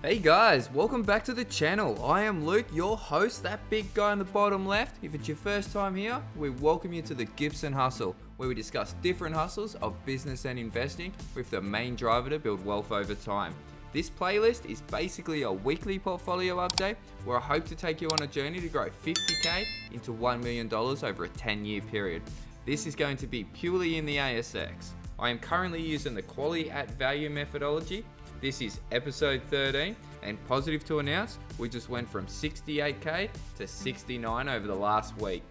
Hey guys, welcome back to the channel. I am Luke, your host, that big guy on the bottom left. If it's your first time here, we welcome you to the Gibson Hustle, where we discuss different hustles of business and investing with the main driver to build wealth over time. This playlist is basically a weekly portfolio update where I hope to take you on a journey to grow 50k into $1 million over a 10-year period. This is going to be purely in the ASX. I am currently using the quality at value methodology. This is episode 13, and positive to announce, we just went from 68k to 69 over the last week.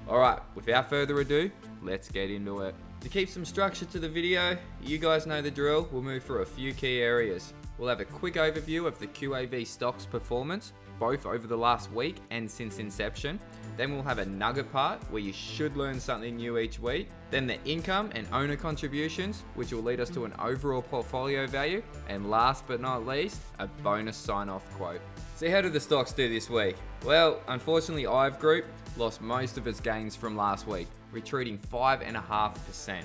Alright, without further ado, let's get into it. To keep some structure to the video, you guys know the drill, we'll move through a few key areas. We'll have a quick overview of the QAV stocks performance, both over the last week and since inception. Then we'll have a nugget part where you should learn something new each week. Then the income and owner contributions, which will lead us to an overall portfolio value. And last but not least, a bonus sign-off quote. So how did the stocks do this week? Well, unfortunately, IVE Group lost most of its gains from last week, retreating 5.5%.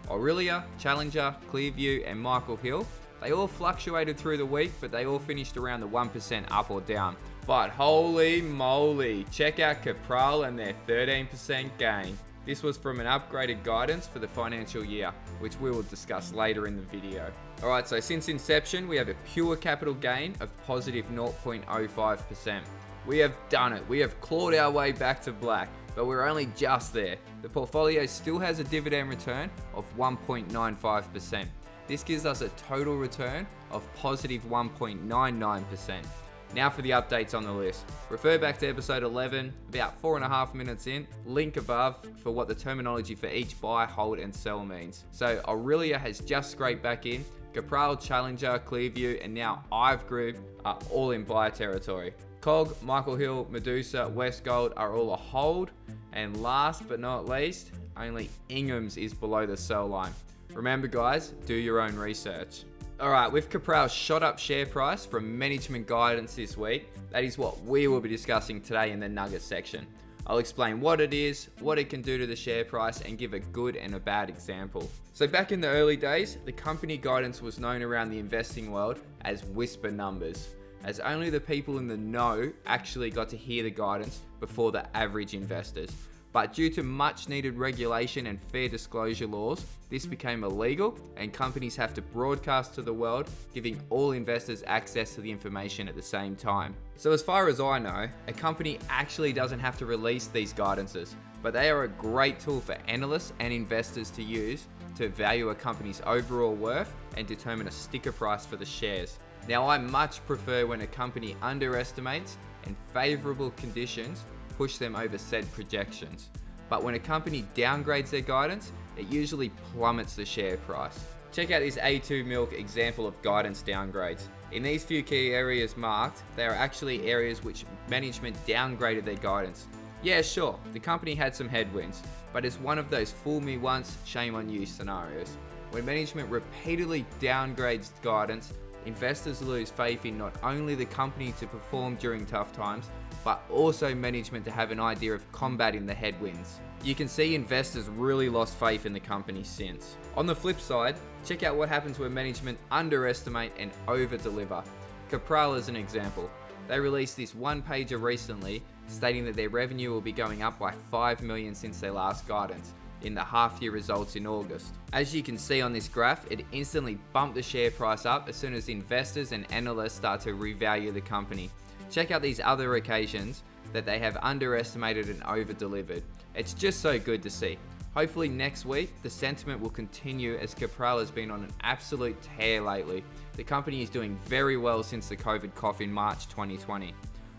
Aurelia, Challenger, Clearview, and Michael Hill, they all fluctuated through the week, but they all finished around the 1% up or down. But holy moly, check out Capral and their 13% gain. This was from an upgraded guidance for the financial year, which we will discuss later in the video. Alright, so since inception, we have a pure capital gain of positive 0.05%. We have done it. We have clawed our way back to black, but we're only just there. The portfolio still has a dividend return of 1.95%. This gives us a total return of positive 1.99%. Now for the updates on the list. Refer back to episode 11, about 4.5 minutes in, link above for what the terminology for each buy, hold, and sell means. So Aurelia has just scraped back in, Capral, Challenger, Clearview, and now IVE Group are all in buy territory. COG, Michael Hill, Medusa, Westgold are all a hold, and last but not least, only Ingham's is below the sell line. Remember guys, do your own research. Alright, with Capral's shot up share price from management guidance this week, that is what we will be discussing today in the nugget section. I'll explain what it is, what it can do to the share price, and give a good and a bad example. So back in the early days, the company guidance was known around the investing world as whisper numbers, as only the people in the know actually got to hear the guidance before the average investors. But due to much needed regulation and fair disclosure laws, this became illegal and companies have to broadcast to the world, giving all investors access to the information at the same time. So as far as I know, a company actually doesn't have to release these guidances, but they are a great tool for analysts and investors to use to value a company's overall worth and determine a sticker price for the shares. Now I much prefer when a company underestimates and favorable conditions push them over said projections. But when a company downgrades their guidance, it usually plummets the share price. Check out this A2 Milk example of guidance downgrades. In these few key areas marked, they are actually areas which management downgraded their guidance. Yeah, sure, the company had some headwinds, but it's one of those fool me once, shame on you scenarios. When management repeatedly downgrades guidance, investors lose faith in not only the company to perform during tough times, but also management to have an idea of combating the headwinds. You can see investors really lost faith in the company since. On the flip side, check out what happens when management underestimate and over-deliver. Capral is an example. They released this one-pager recently stating that their revenue will be going up by 5 million since their last guidance in the half-year results in August. As you can see on this graph, it instantly bumped the share price up as soon as investors and analysts start to revalue the company. Check out these other occasions that they have underestimated and over-delivered. It's just so good to see. Hopefully next week, the sentiment will continue as Capral has been on an absolute tear lately. The company is doing very well since the COVID cough in March 2020.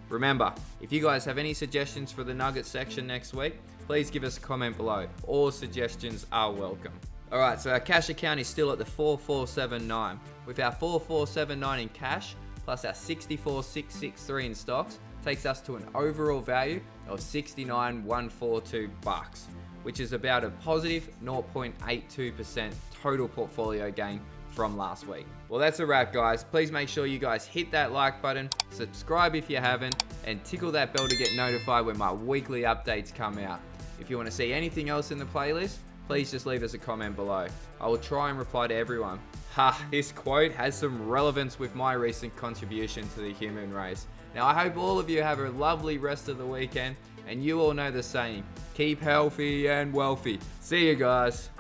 Remember, if you guys have any suggestions for the nugget section next week, please give us a comment below. All suggestions are welcome. Alright, so our cash account is still at the 4479. With our 4479 in cash, plus our 64663 in stocks, takes us to an overall value of 69,142 bucks, which is about a positive 0.82% total portfolio gain from last week. Well, that's a wrap, guys. Please make sure you guys hit that like button, subscribe if you haven't, and tickle that bell to get notified when my weekly updates come out. If you want to see anything else in the playlist, please just leave us a comment below. I will try and reply to everyone. Ha, this quote has some relevance with my recent contribution to the human race. Now, I hope all of you have a lovely rest of the weekend, and you all know the saying, keep healthy and wealthy. See you guys.